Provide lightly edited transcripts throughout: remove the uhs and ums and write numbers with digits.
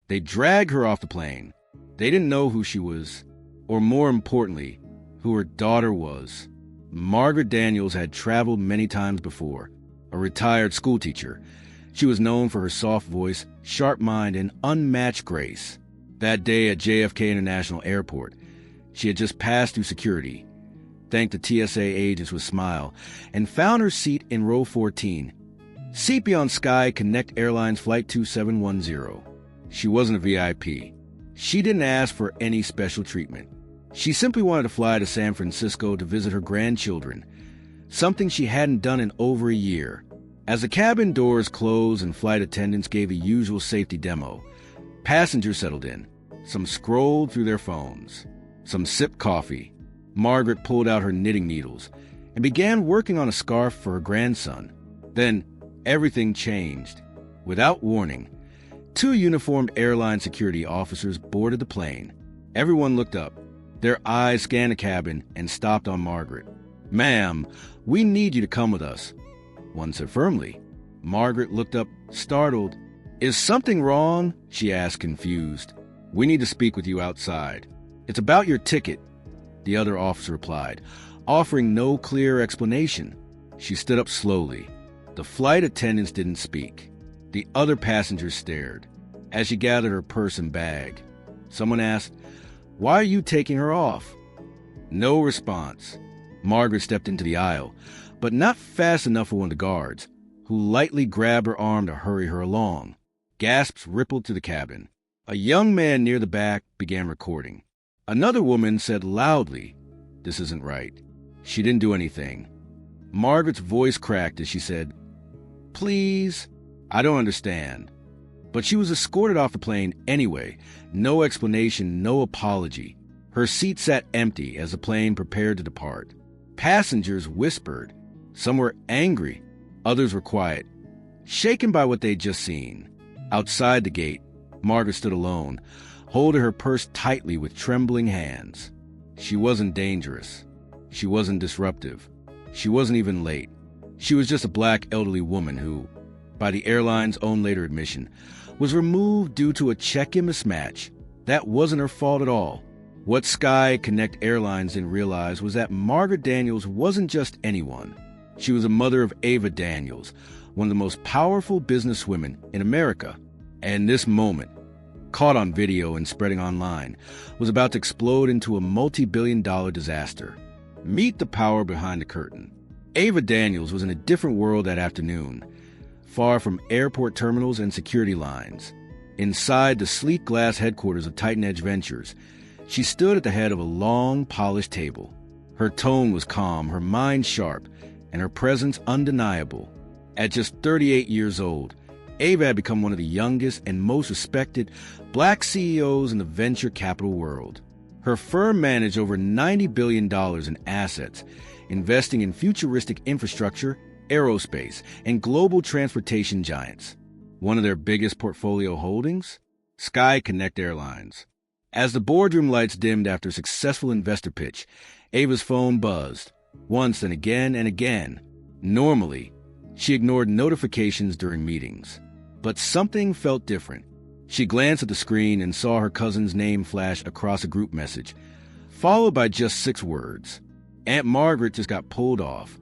They dragged her off the plane. They didn't know who she was, or more importantly, who her daughter was. Margaret Daniels had traveled many times before, a retired schoolteacher. She was known for her soft voice, sharp mind, and unmatched grace. That day at JFK International Airport, she had just passed through security, thanked the TSA agents with a smile, and found her seat in row 14. Seat beyond Sky Connect Airlines Flight 2710. She wasn't a VIP. She didn't ask for any special treatment. She simply wanted to fly to San Francisco to visit her grandchildren, something she hadn't done in over a year. As the cabin doors closed and flight attendants gave a usual safety demo, passengers settled in. Some scrolled through their phones. Some sipped coffee. Margaret pulled out her knitting needles and began working on a scarf for her grandson. Then everything changed. Without warning, 2 uniformed airline security officers boarded the plane. Everyone looked up. Their eyes scanned the cabin and stopped on Margaret. "Ma'am, we need you to come with us," one said firmly. Margaret looked up, startled. "Is something wrong?" she asked, confused. "We need to speak with you outside." "It's about your ticket," the other officer replied, offering no clear explanation. She stood up slowly. The flight attendants didn't speak. The other passengers stared. As she gathered her purse and bag, someone asked, "Why are you taking her off?" No response. Margaret stepped into the aisle, but not fast enough for one of the guards, who lightly grabbed her arm to hurry her along. Gasps rippled through the cabin. A young man near the back began recording. Another woman said loudly, "This isn't right." She didn't do anything. Margaret's voice cracked as she said, "Please, I don't understand." But she was escorted off the plane anyway. No explanation, no apology. Her seat sat empty as the plane prepared to depart. Passengers whispered. Some were angry. Others were quiet, shaken by what they'd just seen. Outside the gate, Margaret stood alone, holding her purse tightly with trembling hands. She wasn't dangerous. She wasn't disruptive. She wasn't even late. She was just a black elderly woman who, by the airline's own later admission, was removed due to a check-in mismatch. That wasn't her fault at all. What Sky Connect Airlines didn't realize was that Margaret Daniels wasn't just anyone. She was the mother of Ava Daniels, one of the most powerful businesswomen in America. And this moment, caught on video and spreading online, was about to explode into a multi-billion-dollar disaster. Meet the power behind the curtain. Ava Daniels was in a different world that afternoon, far from airport terminals and security lines. Inside the sleek glass headquarters of Titan Edge Ventures, she stood at the head of a long, polished table. Her tone was calm, her mind sharp, and her presence undeniable. At just 38 years old, Ava had become one of the youngest and most respected black CEOs in the venture capital world. Her firm managed over $90 billion in assets, investing in futuristic infrastructure, aerospace, and global transportation giants. One of their biggest portfolio holdings? Sky Connect Airlines. As the boardroom lights dimmed after a successful investor pitch, Ava's phone buzzed, once and again and again. Normally, she ignored notifications during meetings. But something felt different. She glanced at the screen and saw her cousin's name flash across a group message, followed by just 6 words. Aunt Margaret just got pulled off.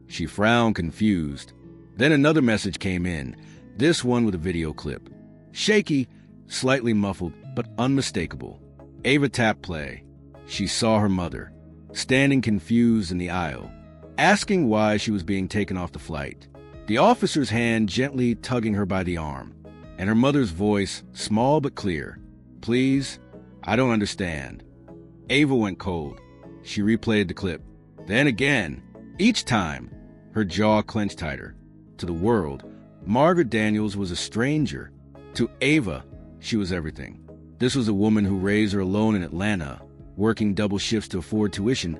She frowned, confused. Then another message came in, this one with a video clip. Shaky, slightly muffled, but unmistakable. Ava tapped play. She saw her mother, standing confused in the aisle, asking why she was being taken off the flight. The officer's hand gently tugging her by the arm, and her mother's voice, small but clear. "Please, I don't understand." Ava went cold. She replayed the clip. Then again. Each time, her jaw clenched tighter. To the world, Margaret Daniels was a stranger. To Ava, she was everything. This was a woman who raised her alone in Atlanta, working double shifts to afford tuition,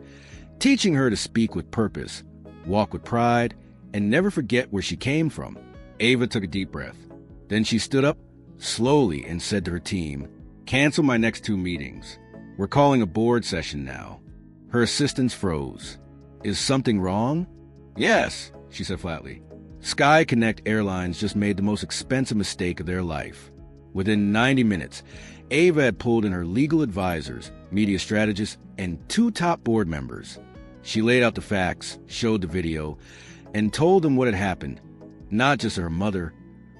teaching her to speak with purpose, walk with pride, and never forget where she came from. Ava took a deep breath. Then she stood up slowly and said to her team, "Cancel my next 2 meetings. We're calling a board session now." Her assistants froze. "Is something wrong?" "Yes," she said flatly. Sky Connect Airlines just made the most expensive mistake of their life. Within 90 minutes, Ava had pulled in her legal advisors, media strategists, and 2 top board members. She laid out the facts, showed the video, and told them what had happened, not just to her mother,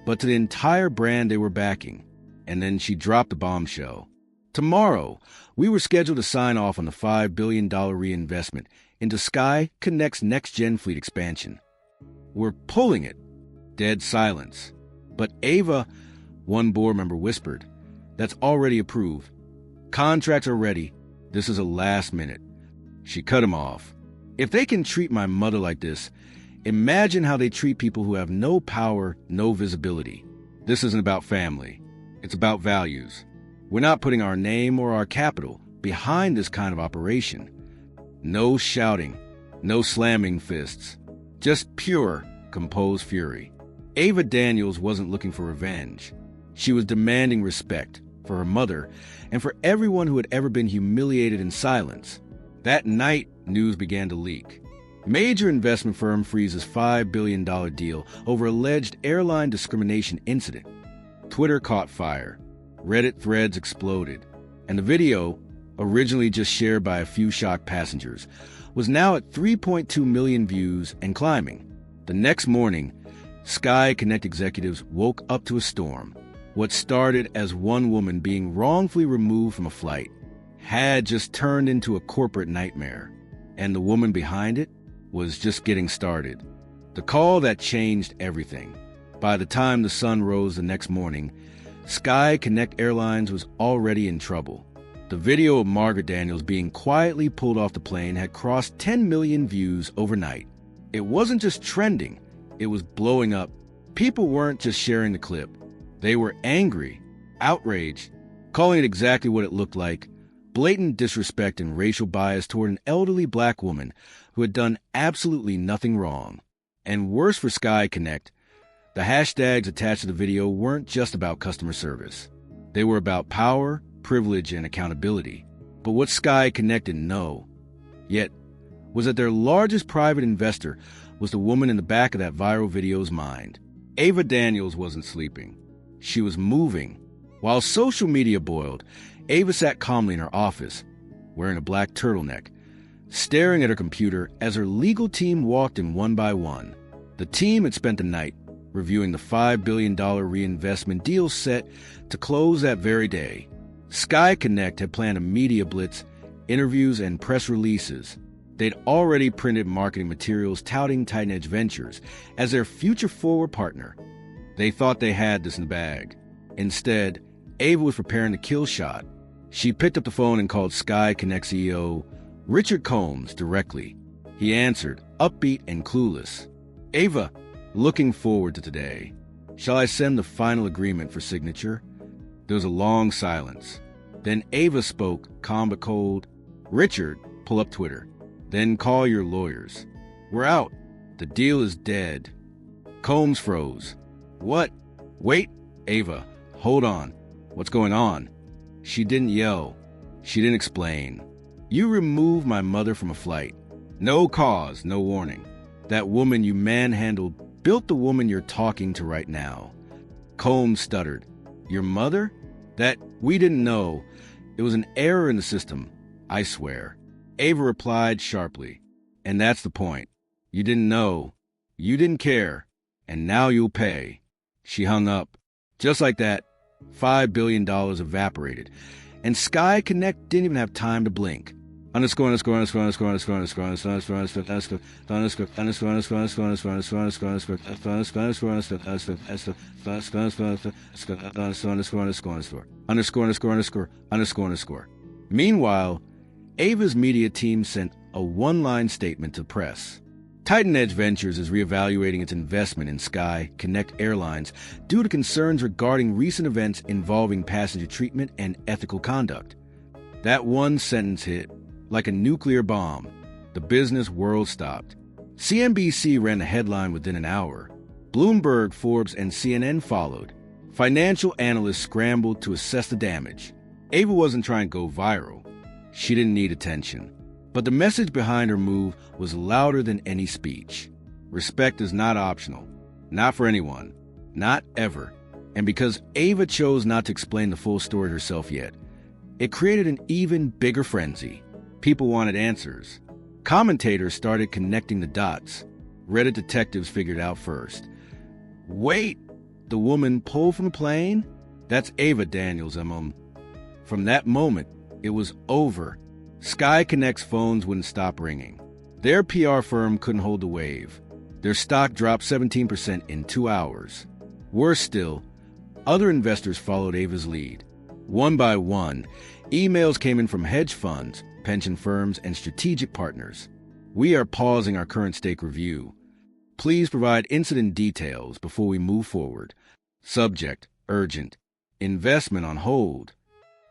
but to the entire brand they were backing. And then she dropped the bombshell. Tomorrow, we were scheduled to sign off on the $5 billion reinvestment into Sky Connect's next-gen fleet expansion. We're pulling it. Dead silence. But Ava, one board member whispered, that's already approved. Contracts are ready. This is a last minute. She cut him off. If they can treat my mother like this, imagine how they treat people who have no power, no visibility. This isn't about family. It's about values. We're not putting our name or our capital behind this kind of operation. No shouting, no slamming fists, just pure, composed fury. Ava Daniels wasn't looking for revenge. She was demanding respect for her mother and for everyone who had ever been humiliated in silence. That night, news began to leak. Major investment firm freezes $5 billion deal over alleged airline discrimination incident. Twitter caught fire. Reddit threads exploded. And the video, originally just shared by a few shocked passengers, was now at 3.2 million views and climbing. The next morning, Sky Connect executives woke up to a storm. What started as one woman being wrongfully removed from a flight had just turned into a corporate nightmare. And the woman behind it was just getting started. The call that changed everything. By the time the sun rose the next morning, Sky Connect Airlines was already in trouble. The video of Margaret Daniels being quietly pulled off the plane had crossed 10 million views overnight. It wasn't just trending, it was blowing up. People weren't just sharing the clip. They were angry, outraged, calling it exactly what it looked like: blatant disrespect and racial bias toward an elderly black woman who had done absolutely nothing wrong. And worse for Sky Connect, the hashtags attached to the video weren't just about customer service. They were about power, privilege, and accountability. But what Sky Connect didn't know, yet, was that their largest private investor was the woman in the back of that viral video's mind. Ava Daniels wasn't sleeping. She was moving. While social media boiled, Ava sat calmly in her office, wearing a black turtleneck, staring at her computer as her legal team walked in one by one. The team had spent the night reviewing the $5 billion reinvestment deal set to close that very day. Sky Connect had planned a media blitz, interviews, and press releases. They'd already printed marketing materials touting Titan Edge Ventures as their future forward partner. They thought they had this in the bag. Instead, Ava was preparing the kill shot. She picked up the phone and called Sky Connect CEO Richard Combs directly. He answered, upbeat and clueless. Ava, looking forward to today. Shall I send the final agreement for signature? There was a long silence. Then Ava spoke, calm but cold. Richard, pull up Twitter. Then call your lawyers. We're out. The deal is dead. Combs froze. What? Wait, Ava, hold on. What's going on? She didn't yell. She didn't explain. You removed my mother from a flight. No cause, no warning. That woman you manhandled built the woman you're talking to right now. Combs stuttered. Your mother? That we didn't know. It was an error in the system, I swear. Ava replied sharply. And that's the point. You didn't know. You didn't care. And now you'll pay. She hung up. Just like that, $5 billion evaporated. And Sky Connect didn't even have time to blink. Underscore. Meanwhile, Ava's media team sent a one-line statement to press. Titan Edge Ventures is reevaluating its investment in Sky Connect Airlines due to concerns regarding recent events involving passenger treatment and ethical conduct. That one sentence hit like a nuclear bomb. The business world stopped. CNBC ran the headline within an hour. Bloomberg, Forbes, and CNN followed. Financial analysts scrambled to assess the damage. Ava wasn't trying to go viral. She didn't need attention. But the message behind her move was louder than any speech. Respect is not optional. Not for anyone. Not ever. And because Ava chose not to explain the full story herself yet, it created an even bigger frenzy. People wanted answers. Commentators started connecting the dots. Reddit detectives figured out first. Wait, the woman pulled from the plane? That's Ava Daniels, From that moment, it was over. Sky Connect's phones wouldn't stop ringing. Their PR firm couldn't hold the wave. Their stock dropped 17% in 2 hours. Worse still, other investors followed Ava's lead. One by one, emails came in from hedge funds, pension firms, and strategic partners. We are pausing our current stake review. Please provide incident details before we move forward. Subject, urgent. Investment on hold.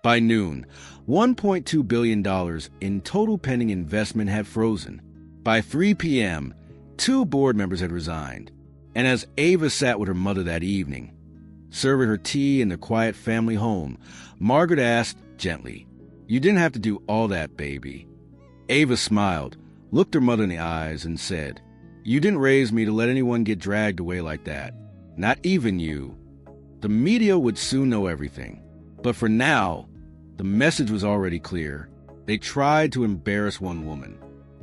By noon, $1.2 billion in total pending investment had frozen. By 3 p.m., 2 board members had resigned. And as Ava sat with her mother that evening, serving her tea in their quiet family home, Margaret asked gently, "You didn't have to do all that, baby." Ava smiled, looked her mother in the eyes, and said, "You didn't raise me to let anyone get dragged away like that. Not even you." The media would soon know everything. But for now, the message was already clear. They tried to embarrass one woman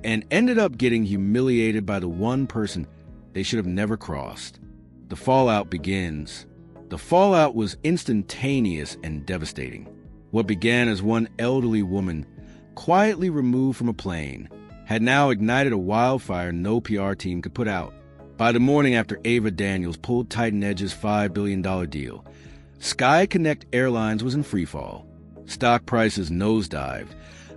and ended up getting humiliated by the one person they should have never crossed. The fallout begins. The fallout was instantaneous and devastating. What began as one elderly woman, quietly removed from a plane, had now ignited a wildfire no PR team could put out. By the morning after Ava Daniels pulled Titan Edge's $5 billion deal, Sky Connect Airlines was in freefall. Stock prices nosedived,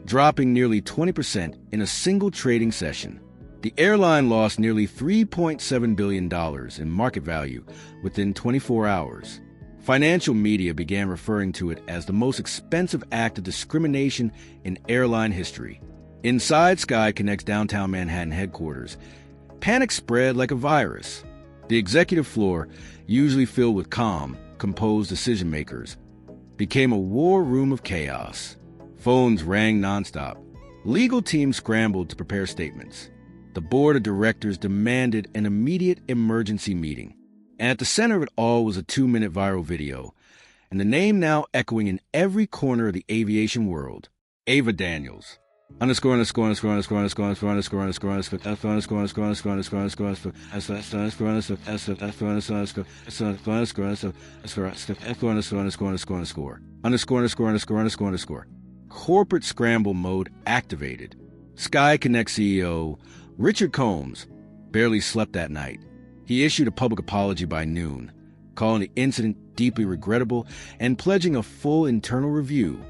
dropping nearly 20% in a single trading session. The airline lost nearly $3.7 billion in market value within 24 hours. Financial media began referring to it as the most expensive act of discrimination in airline history. Inside Sky Connect's downtown Manhattan headquarters, panic spread like a virus. The executive floor, usually filled with calm, composed decision-makers, became a war room of chaos. Phones rang nonstop. Legal teams scrambled to prepare statements. The board of directors demanded an immediate emergency meeting. And at the center of it all was a 2-minute viral video, and the name now echoing in every corner of the aviation world, Ava Daniels. Corporate scramble mode activated. Sky Connect CEO Richard Combs barely slept that night. He issued a public apology by noon, calling the incident deeply regrettable and pledging a full internal review.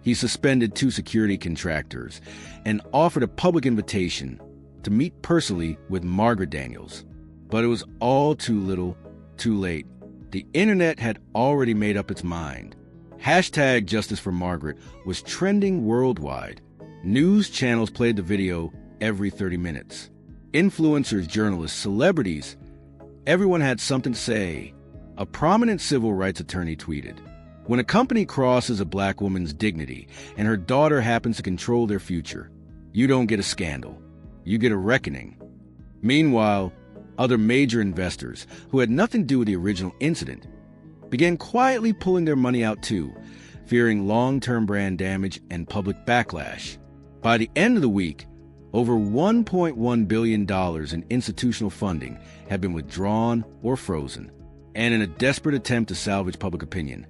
He suspended 2 security contractors and offered a public invitation to meet personally with Margaret Daniels. But it was all too little, too late. The internet had already made up its mind. Hashtag Justice for Margaret was trending worldwide. News channels played the video every 30 minutes. Influencers, journalists, celebrities, everyone had something to say. A prominent civil rights attorney tweeted, "When a company crosses a black woman's dignity and her daughter happens to control their future, you don't get a scandal. You get a reckoning." Meanwhile, other major investors, who had nothing to do with the original incident, began quietly pulling their money out too, fearing long-term brand damage and public backlash. By the end of the week, over $1.1 billion in institutional funding had been withdrawn or frozen. And in a desperate attempt to salvage public opinion,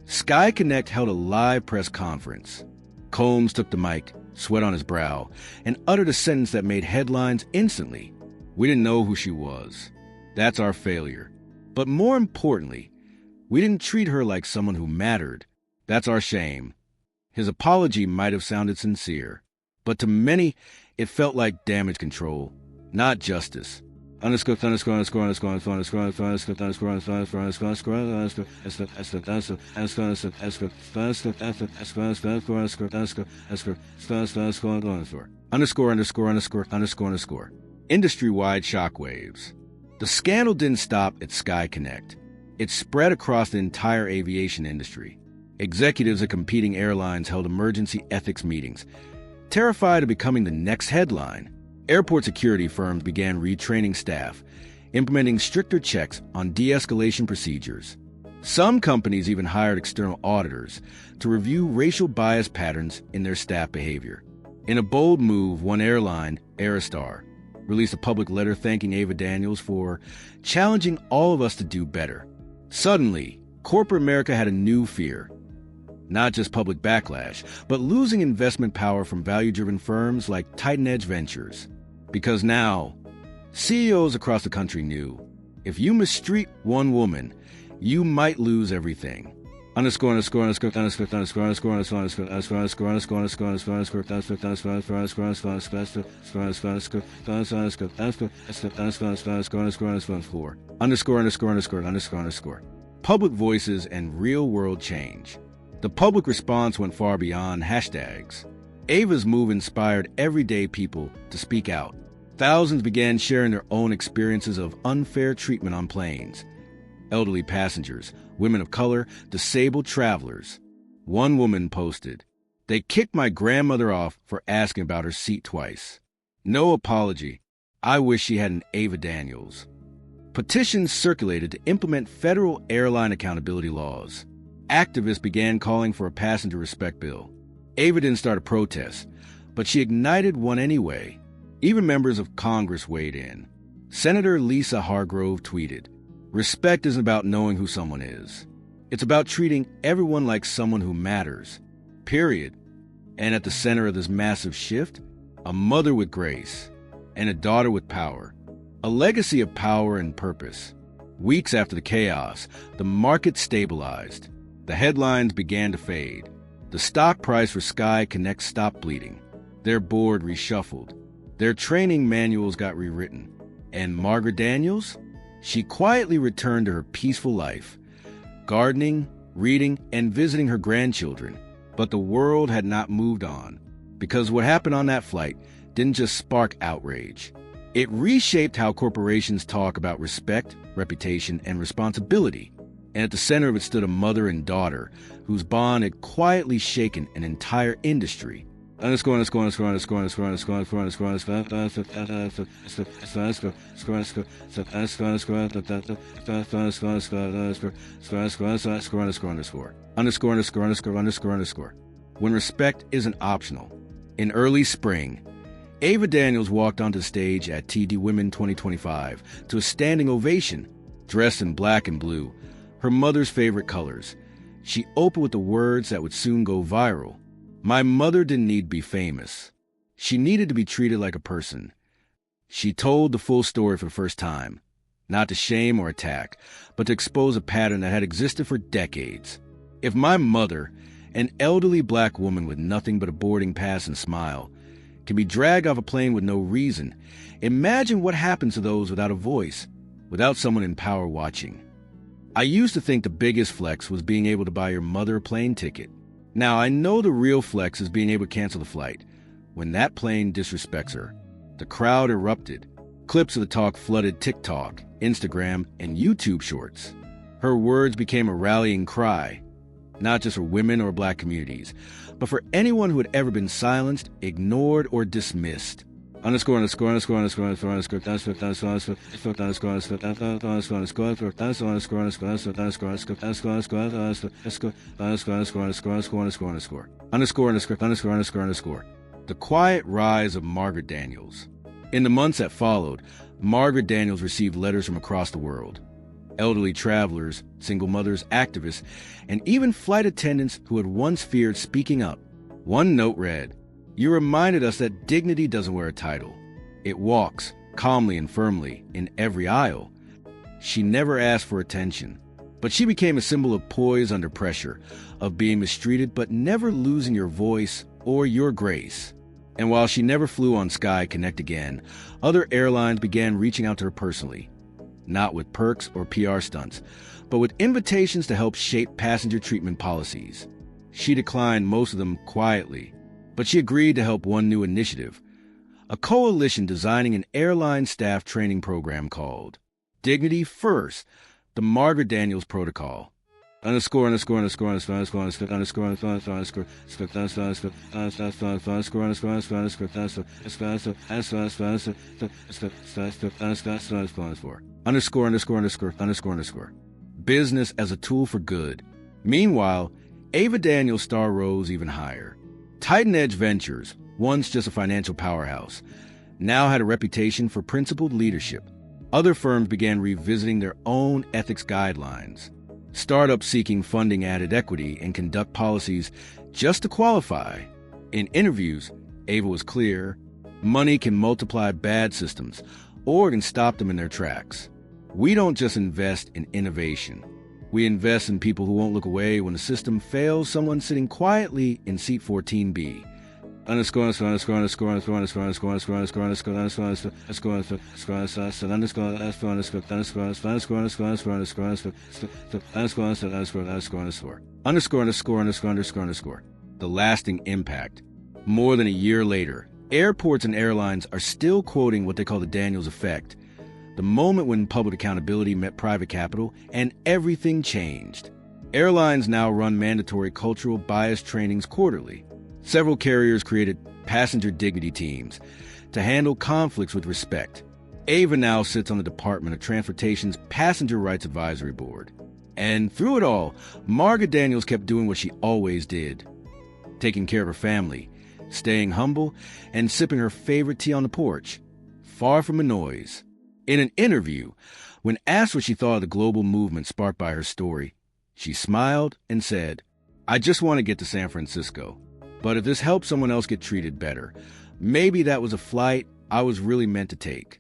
Sky Connect held a live press conference. Combs took the mic, sweat on his brow, and uttered a sentence that made headlines instantly. "We didn't know who she was. That's our failure. But more importantly, we didn't treat her like someone who mattered. That's our shame." His apology might have sounded sincere, but to many, it felt like damage control, not justice. Industry-wide shockwaves. The scandal didn't stop at Sky Connect. It spread across the entire aviation industry. Executives at competing airlines held emergency ethics meetings, terrified of becoming the next headline. Airport security firms began retraining staff, implementing stricter checks on de-escalation procedures. Some companies even hired external auditors to review racial bias patterns in their staff behavior. In a bold move, one airline, Aerostar, released a public letter thanking Ava Daniels for challenging all of us to do better. Suddenly, corporate America had a new fear. Not just public backlash, but losing investment power from value-driven firms like Titan Edge Ventures. Because now, CEOs across the country knew, if you mistreat one woman, you might lose everything. Public voices and real-world change. The public response went far beyond hashtags. Ava's move inspired everyday people to speak out. Thousands began sharing their own experiences of unfair treatment on planes. Elderly passengers, women of color, disabled travelers. One woman posted, "They kicked my grandmother off for asking about her seat twice. No apology. I wish she had an Ava Daniels." Petitions circulated to implement federal airline accountability laws. Activists began calling for a passenger respect bill. Ava didn't start a protest, but she ignited one anyway. Even members of Congress weighed in. Senator Lisa Hargrove tweeted, "Respect isn't about knowing who someone is. It's about treating everyone like someone who matters. Period." And at the center of this massive shift, a mother with grace and a daughter with power. A legacy of power and purpose. Weeks after the chaos, the market stabilized. The headlines began to fade. The stock price for Sky Connect stopped bleeding. Their board reshuffled. Their training manuals got rewritten. And Margaret Daniels? She quietly returned to her peaceful life, gardening, reading, and visiting her grandchildren. But the world had not moved on, because what happened on that flight didn't just spark outrage. It reshaped how corporations talk about respect, reputation, and responsibility. And at the center of it stood a mother and daughter whose bond had quietly shaken an entire industry. When respect isn't optional. In early spring, Ava Daniels walked onto the stage at TD Women 2025 to a standing ovation, dressed in black and blue, her mother's favorite colors. She opened with the words that would soon go viral. "My mother didn't need to be famous. She needed to be treated like a person." She told the full story for the first time, not to shame or attack, but to expose a pattern that had existed for decades. If my mother, an elderly black woman with nothing but a boarding pass and smile, can be dragged off a plane with no reason, imagine what happens to those without a voice, without someone in power watching. I used to think the biggest flex was being able to buy your mother a plane ticket. Now I know the real flex is being able to cancel the flight when that plane disrespects her. The crowd erupted. Clips of the talk flooded TikTok, Instagram, and YouTube shorts. Her words became a rallying cry, not just for women or black communities, but for anyone who had ever been silenced, ignored, or dismissed. The quiet rise of Margaret Daniels. In the months that followed, Margaret Daniels received letters from across the world. Elderly travelers, single mothers, activists, and even flight attendants who had once feared speaking up. One note read, "You reminded us that dignity doesn't wear a title. It walks, calmly and firmly, in every aisle." She never asked for attention, but she became a symbol of poise under pressure, of being mistreated but never losing your voice or your grace. And while she never flew on Sky Connect again, other airlines began reaching out to her personally, not with perks or PR stunts, but with invitations to help shape passenger treatment policies. She declined most of them quietly, but she agreed to help one new initiative, a coalition designing an airline staff training program called Dignity First, the Margaret Daniels Protocol. The business as a tool for good. Meanwhile, Ava Daniels' star rose even higher. Titan Edge Ventures, once just a financial powerhouse, now had a reputation for principled leadership. Other firms began revisiting their own ethics guidelines. Startups seeking funding added equity and conduct policies just to qualify. In interviews, Ava was clear: money can multiply bad systems or it can stop them in their tracks. We don't just invest in innovation. We invest in people who won't look away when the system fails someone sitting quietly in seat 14B. The lasting impact. More than a year later, airports and airlines are still quoting what they call the Daniels effect, the moment when public accountability met private capital and everything changed. Airlines now run mandatory cultural bias trainings quarterly. Several carriers created passenger dignity teams to handle conflicts with respect. Ava now sits on the Department of Transportation's Passenger Rights Advisory Board. And through it all, Margaret Daniels kept doing what she always did: taking care of her family, staying humble, and sipping her favorite tea on the porch, far from the noise. In an interview, when asked what she thought of the global movement sparked by her story, she smiled and said, "I just want to get to San Francisco. But if this helps someone else get treated better, maybe that was a flight I was really meant to take."